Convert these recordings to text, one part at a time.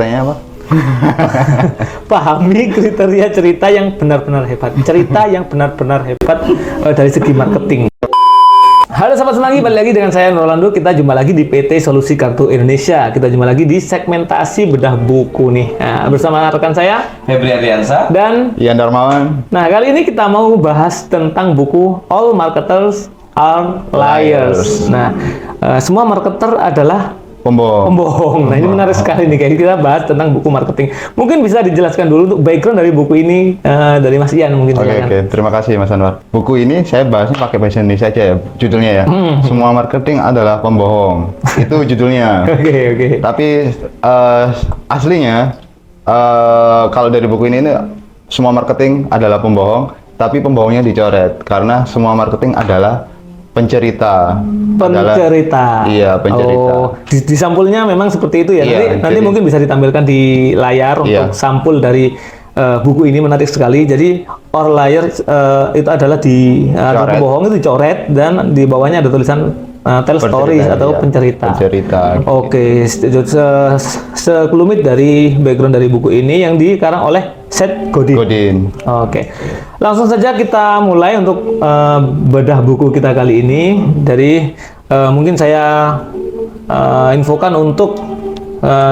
pertanyaannya apa? Pahami kriteria cerita yang benar-benar hebat. Cerita yang benar-benar hebat dari segi marketing. Halo Sobat Semanggi, balik lagi dengan saya Rolando. Kita jumpa lagi di PT Solusi Kartu Indonesia. Kita jumpa lagi di segmentasi bedah buku nih. Nah, bersama rekan saya Febri Ardiansa dan Ian Darmawan. Nah, kali ini kita mau bahas tentang buku All Marketers Are Liars. Nah, semua marketer adalah pembohong. Nah, ini menarik sekali nih, kayak kita bahas tentang buku marketing. Mungkin bisa dijelaskan dulu untuk background dari buku ini dari Mas Ian mungkin. Oke. Terima kasih Mas Anwar. Buku ini saya bahasnya pakai bahasa Indonesia aja ya, judulnya ya. Semua marketing adalah pembohong. Itu judulnya. Oke. Tapi aslinya kalau dari buku ini semua marketing adalah pembohong, tapi pembohongnya dicoret karena semua marketing adalah pencerita. Iya, pencerita. Oh, di sampulnya memang seperti itu ya. Iya, nanti mungkin bisa ditampilkan di layar untuk sampul dari buku ini, menarik sekali. Jadi All Liars itu adalah pembohong itu dicoret dan di bawahnya ada tulisan tell stories atau pencerita. Oke, sekelumit dari background dari buku ini yang dikarang oleh Seth Godin. Oke. Langsung saja kita mulai untuk bedah buku kita kali ini. Dari mungkin saya infokan untuk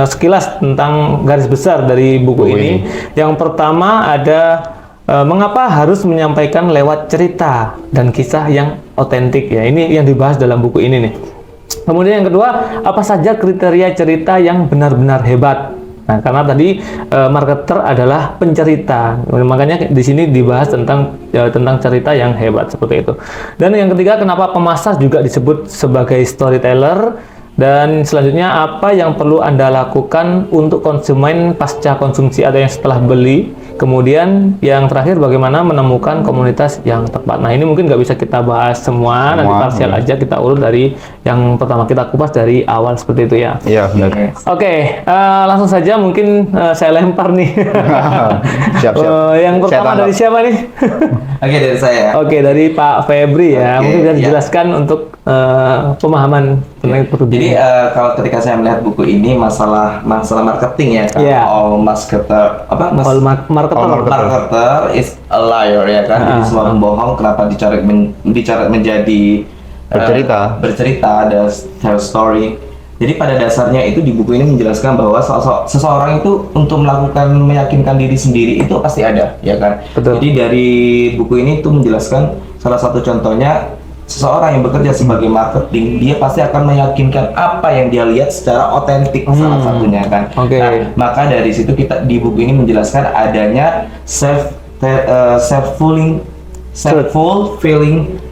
sekilas tentang garis besar dari buku ini. Yang pertama ada mengapa harus menyampaikan lewat cerita dan kisah yang otentik ya. Ini yang dibahas dalam buku ini nih. Kemudian yang kedua, apa saja kriteria cerita yang benar-benar hebat. Nah, karena tadi marketer adalah pencerita, makanya di sini dibahas tentang cerita yang hebat seperti itu. Dan yang ketiga, kenapa pemasar juga disebut sebagai storyteller. Dan selanjutnya, apa yang perlu Anda lakukan untuk konsumen pasca konsumsi atau yang setelah beli. Kemudian yang terakhir, bagaimana menemukan komunitas yang tepat. Nah, ini mungkin nggak bisa kita bahas semua, nanti parsial aja kita urut dari yang pertama, kita kupas dari awal seperti itu ya. Iya, benar. Oke, langsung saja mungkin saya lempar nih. Siap. Yang pertama dari siapa nih? Oke, dari saya. Oke, dari Pak Febri ya. Mungkin bisa dijelaskan untuk pemahaman tentang itu. Jadi kalau ketika saya melihat buku ini masalah marketing ya kan, all marketer is a liar ya kan, jadi semua pembohong. Kenapa dicoret menjadi bercerita, ada tell story. Jadi pada dasarnya itu di buku ini menjelaskan bahwa seseorang itu untuk meyakinkan diri sendiri itu pasti ada ya kan. Betul. Jadi dari buku ini itu menjelaskan salah satu contohnya, seseorang yang bekerja sebagai marketing, dia pasti akan meyakinkan apa yang dia lihat secara otentik, salah satunya kan. Nah, maka dari situ kita di buku ini menjelaskan adanya self-fulfilling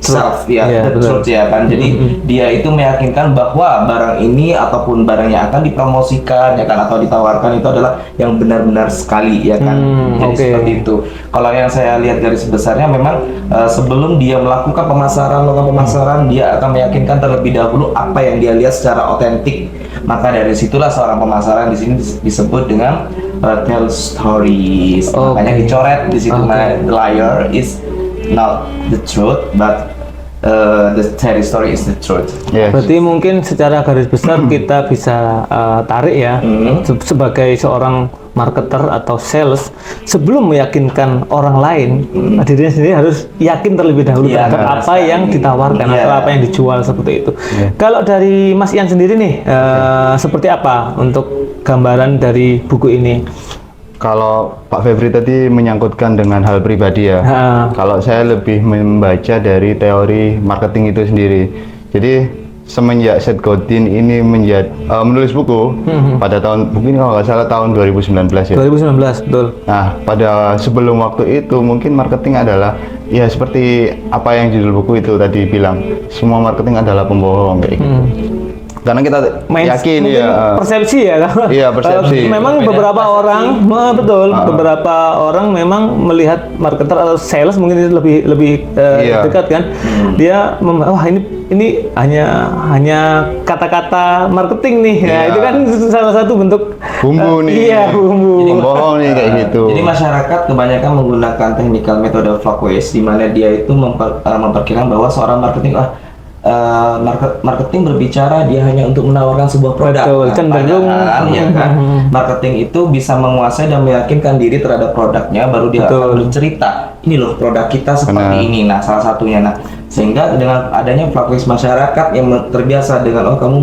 self ya, the truth ya kan. Jadi dia itu meyakinkan bahwa barang ini ataupun barang yang akan dipromosikan ya kan atau ditawarkan itu adalah yang benar-benar sekali ya kan. Jadi seperti itu. Kalau yang saya lihat garis besarnya memang sebelum dia melakukan pemasaran, dia akan meyakinkan terlebih dahulu apa yang dia lihat secara otentik. Maka dari situlah seorang pemasaran di sini disebut dengan tell stories. Makanya dicoret di situ, liar is not the truth, but the story is the truth. Yes. Berarti mungkin secara garis besar kita bisa tarik ya, sebagai seorang marketer atau sales, sebelum meyakinkan orang lain, dirinya sendiri harus yakin terlebih dahulu terhadap apa yang ditawarkan atau apa yang dijual seperti itu. Kalau dari Mas Ian sendiri nih, seperti apa untuk gambaran dari buku ini? Kalau Pak Febri tadi menyangkutkan dengan hal pribadi ya. Kalau saya lebih membaca dari teori marketing itu sendiri. Jadi semenjak Seth Godin ini menulis buku pada mungkin kalau nggak salah tahun 2019 ya. 2019, betul. Nah, pada sebelum waktu itu mungkin marketing adalah ya seperti apa yang judul buku itu tadi bilang, semua marketing adalah pembohong kayak gitu. Karena kita yakin ya, persepsi ya kan? Iya, persepsi. Memang beberapa orang, beberapa orang memang melihat marketer atau sales mungkin itu lebih dekat kan. Dia wah ini hanya kata-kata marketing nih. Nah, itu kan salah satu bentuk bumbu nih. Iya, bumbu. Jadi bohong nih kayak gitu. Jadi masyarakat kebanyakan menggunakan teknikal metode Folkways, di mana dia itu memperkirakan bahwa seorang marketing marketing berbicara dia hanya untuk menawarkan sebuah produk. Betul, cenderung ya kan, marketing itu bisa menguasai dan meyakinkan diri terhadap produknya, baru dia akan bercerita, ini loh produk kita seperti ini. Nah, salah satunya. Nah, sehingga dengan adanya fluktuasi masyarakat yang terbiasa dengan kamu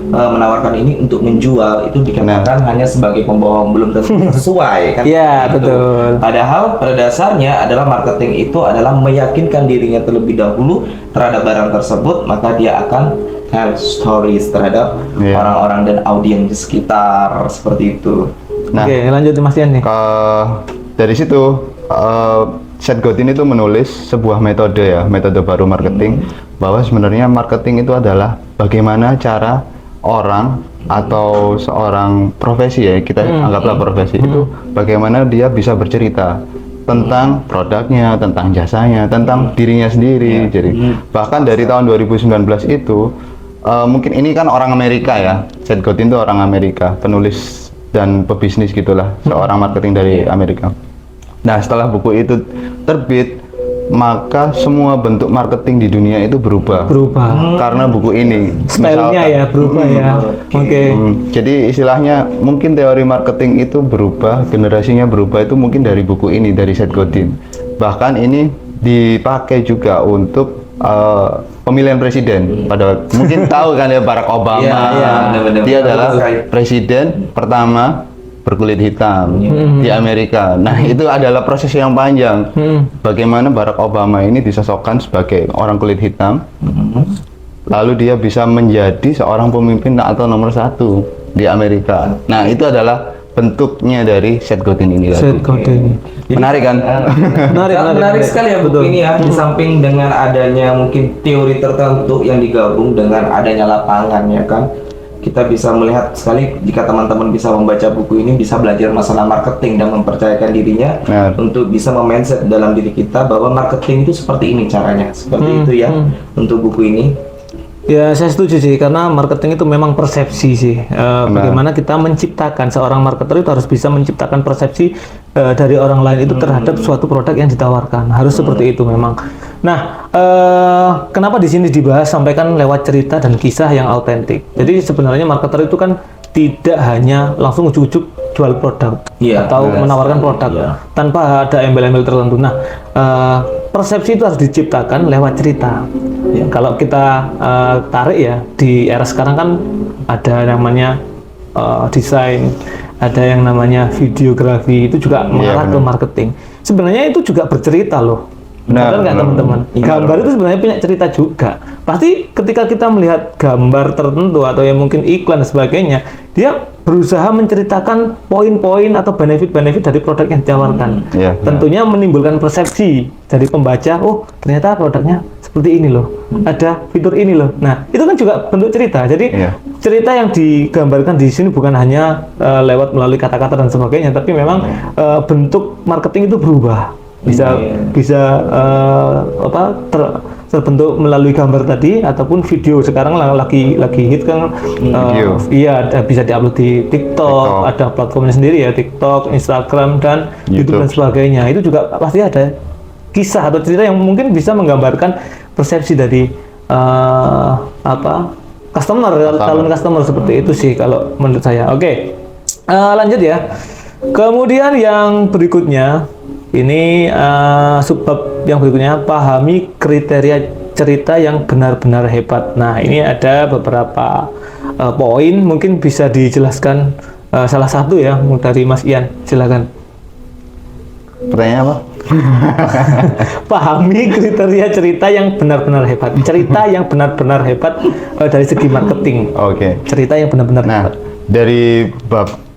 menawarkan ini untuk menjual, itu dikatakan hanya sebagai pembohong, belum tentu sesuai kan. Iya, gitu. betul. Padahal pada dasarnya adalah marketing itu adalah meyakinkan dirinya terlebih dahulu terhadap barang tersebut, maka dia akan tell stories terhadap orang-orang dan audiens di sekitar, seperti itu. Nah, oke, lanjut Mas Ian nih. Dari situ Seth Godin itu menulis sebuah metode baru marketing, bahwa sebenarnya marketing itu adalah bagaimana cara orang atau seorang profesi, ya kita anggaplah profesi itu, bagaimana dia bisa bercerita tentang produknya, tentang jasanya, tentang dirinya sendiri. Jadi bahkan dari tahun 2019 itu mungkin ini kan orang Amerika ya, Seth Godin itu orang Amerika, penulis dan pebisnis gitulah, seorang marketing dari Amerika. Nah, setelah buku itu terbit, maka semua bentuk marketing di dunia itu berubah karena buku ini. Stylenya ya berubah ya. Oke. Jadi istilahnya mungkin teori marketing itu berubah, generasinya berubah itu mungkin dari buku ini, dari Seth Godin. Bahkan ini dipakai juga untuk pemilihan presiden. Pada mungkin tahu kan ya, Barack Obama. Dia adalah presiden pertama berkulit hitam di Amerika. Nah, itu adalah proses yang panjang. Bagaimana Barack Obama ini disosokkan sebagai orang kulit hitam, lalu dia bisa menjadi seorang pemimpin atau nomor 1 di Amerika. Nah, itu adalah bentuknya dari Seth Godin ini. Seth Godin. Menarik kan? Menarik sekali ya buku ini ya. Di samping dengan adanya mungkin teori tertentu yang digabung dengan adanya lapangan, ya kan, kita bisa melihat sekali jika teman-teman bisa membaca buku ini, bisa belajar masalah marketing dan mempercayakan dirinya untuk bisa memindset dalam diri kita bahwa marketing itu seperti ini caranya, seperti itu ya untuk buku ini. Ya, saya setuju sih, karena marketing itu memang persepsi sih. Bagaimana kita menciptakan, seorang marketer itu harus bisa menciptakan persepsi dari orang lain itu terhadap suatu produk yang ditawarkan. Harus seperti itu memang. Nah, kenapa di sini dibahas sampaikan lewat cerita dan kisah yang autentik. Jadi sebenarnya marketer itu kan tidak hanya langsung ujuk-ujuk jual produk atau menawarkan produk tanpa ada embel-embel tertentu. Nah, persepsi itu harus diciptakan lewat cerita. Kalau kita tarik ya, di era sekarang kan ada namanya desain, ada yang namanya videografi, itu juga mengarah ke marketing. Sebenarnya itu juga bercerita loh. Benar nggak teman-teman? Gambar itu sebenarnya punya cerita juga. Pasti ketika kita melihat gambar tertentu atau yang mungkin iklan dan sebagainya, dia berusaha menceritakan poin-poin atau benefit-benefit dari produk yang ditawarkan. Tentunya menimbulkan persepsi dari pembaca, oh ternyata produknya seperti ini loh, ada fitur ini loh. Nah, itu kan juga bentuk cerita. Jadi cerita yang digambarkan di sini bukan hanya lewat melalui kata-kata dan sebagainya, tapi memang bentuk marketing itu berubah. Bisa terbentuk melalui gambar tadi ataupun video. Sekarang lagi hit kan bisa diupload di TikTok, ada platformnya sendiri ya, TikTok, Instagram dan YouTube dan sebagainya. Itu juga pasti ada kisah atau cerita yang mungkin bisa menggambarkan persepsi dari calon customer seperti itu sih kalau menurut saya. Oke. Lanjut ya. Kemudian yang berikutnya ini subbab yang berikutnya, pahami kriteria cerita yang benar-benar hebat. Nah, ini ada beberapa poin, mungkin bisa dijelaskan salah satu ya dari Mas Ian, silakan. Pertanyaan apa? Pahami kriteria cerita yang benar-benar hebat. Cerita yang benar-benar hebat dari segi marketing. Cerita yang benar-benar hebat. Dari bab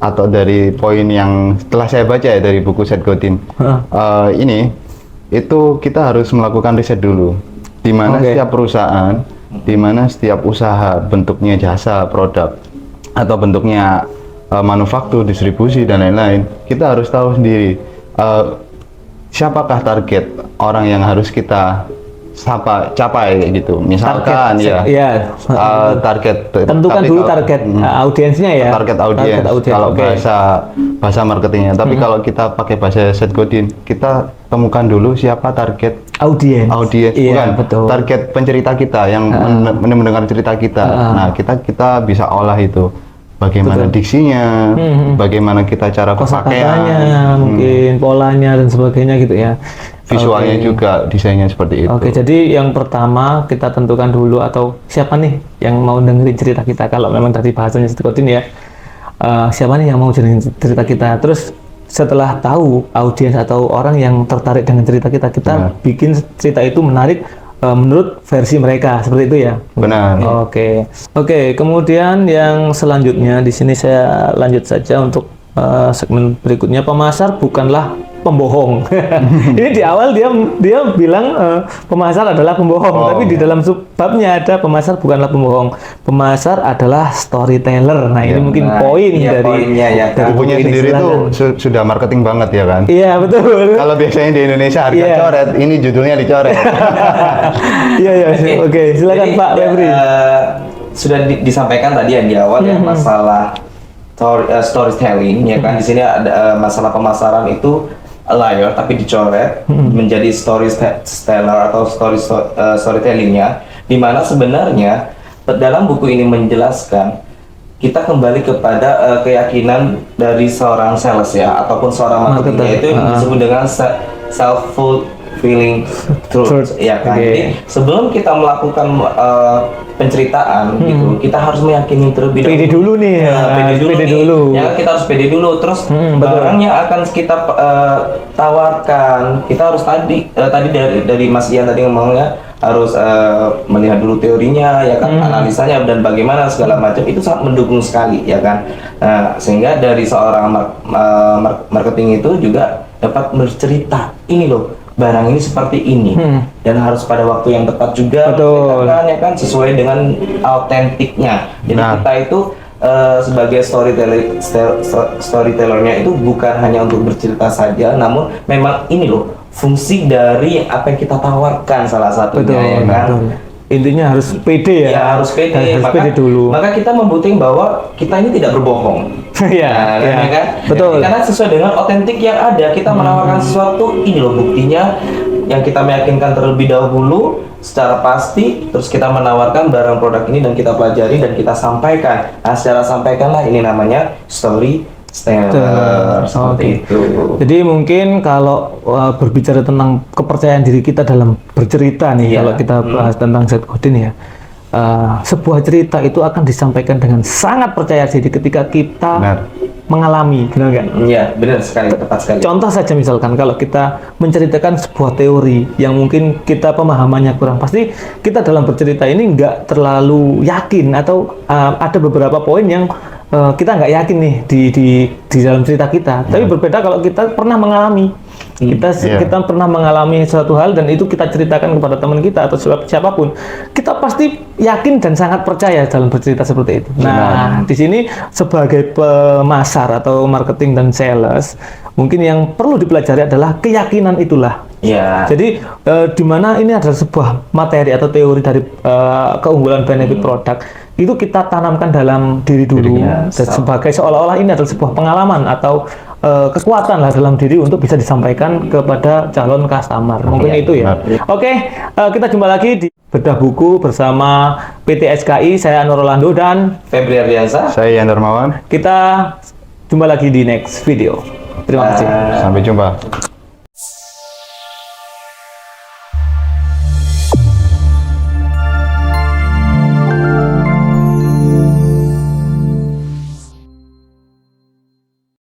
atau dari poin yang telah saya baca ya dari buku Seth Godin, ini itu kita harus melakukan riset dulu, di mana setiap perusahaan, di mana setiap usaha, bentuknya jasa, produk, atau bentuknya manufaktur, distribusi dan lain-lain, kita harus tahu sendiri siapakah target orang yang harus kita capai gitu. Misalkan target tentukan dulu target audiensnya ya. Target audiens. Kalau bahasa marketingnya. Tapi kalau kita pakai bahasa Seth Godin, kita temukan dulu siapa target audiens, bukan betul. target pencerita kita yang mendengar cerita kita. Nah, kita bisa olah itu. Bagaimana diksinya, bagaimana kita cara kosakatanya, mungkin polanya dan sebagainya gitu ya. Visualnya juga, desainnya seperti itu. Oke, jadi yang pertama kita tentukan dulu atau siapa nih yang mau dengerin cerita kita. Kalau memang tadi bahasanya Seth Godin ya, siapa nih yang mau dengerin cerita kita. Terus setelah tahu audiens atau orang yang tertarik dengan cerita kita bikin cerita itu menarik menurut versi mereka, seperti itu ya. Benar. Oke. Kemudian yang selanjutnya di sini saya lanjut saja untuk segmen berikutnya. Pemasar bukanlah pembohong. Ini di awal dia bilang pemasar adalah pembohong, tapi di dalam subbabnya ada pemasar bukanlah pembohong. Pemasar adalah storyteller. Nah, ini mungkin poin dari poinnya ya. Bukunya sendiri itu sudah marketing banget ya kan? Iya, betul. Kalau biasanya di Indonesia harga coret, ini judulnya dicoret. Iya. Oke, silakan Pak Febri. Sudah disampaikan tadi yang di awal ya masalah storytelling ya kan. Di sini ada masalah pemasaran itu layar tapi dicoret menjadi storyteller atau storytellingnya, dimana sebenarnya dalam buku ini menjelaskan kita kembali kepada keyakinan dari seorang sales ya ataupun seorang marketing, yaitu yang disebut dengan self-fulfilling truth ya kan. Jadi sebelum kita melakukan penceritaan gitu, kita harus meyakini terlebih dahulu. Pede dulu nih, pede dulu. Ya, kita harus pede dulu. Terus barang yang akan kita tawarkan, kita harus tadi dari Mas Ian tadi ngomongnya harus melihat dulu teorinya, ya kan, analisanya dan bagaimana segala macam itu sangat mendukung sekali, ya kan. Sehingga dari seorang marketing itu juga dapat bercerita, ini loh barang ini seperti ini dan harus pada waktu yang tepat juga menceritakan, ya kan, sesuai dengan autentiknya. Jadi kita itu sebagai storytellernya itu bukan hanya untuk bercerita saja, namun memang ini loh fungsi dari apa yang kita tawarkan salah satunya, ya kan. Intinya harus pede ya. Ya harus pede. Pede dulu. Maka kita membuktikan bahwa kita ini tidak berbohong. ya kan? Betul. Karena sesuai dengan otentik yang ada, kita menawarkan sesuatu, ini loh buktinya yang kita meyakinkan terlebih dahulu secara pasti, terus kita menawarkan barang produk ini dan kita pelajari dan kita sampaikan. Nah, secara sampaikanlah ini namanya storyteller seperti itu. Jadi mungkin kalau berbicara tentang kepercayaan diri kita dalam bercerita nih, kalau kita bahas tentang Seth Godin ya, sebuah cerita itu akan disampaikan dengan sangat percaya diri ketika kita mengalami, benar nggak? Iya, benar sekali, tepat sekali. Contoh saja misalkan kalau kita menceritakan sebuah teori yang mungkin kita pemahamannya kurang, pasti kita dalam bercerita ini nggak terlalu yakin atau ada beberapa poin yang kita nggak yakin nih di dalam cerita kita. Tapi berbeda kalau kita pernah mengalami. Kita pernah mengalami suatu hal dan itu kita ceritakan kepada teman kita atau siapapun, kita pasti yakin dan sangat percaya dalam bercerita seperti itu. Nah, di sini sebagai pemasar atau marketing dan sales, mungkin yang perlu dipelajari adalah keyakinan itulah. Jadi di mana ini adalah sebuah materi atau teori dari keunggulan benefit produk, itu kita tanamkan dalam diri dulu dan sebagai seolah-olah ini adalah sebuah pengalaman atau kekuatan lah dalam diri untuk bisa disampaikan kepada calon customer. Mungkin itu ya. Oke, kita jumpa lagi di Bedah Buku bersama PT SKI. Saya Anwar Rolando dan Febri Ardiansa. Saya Ian Darmawan. Kita jumpa lagi di next video. Terima kasih. Sampai jumpa.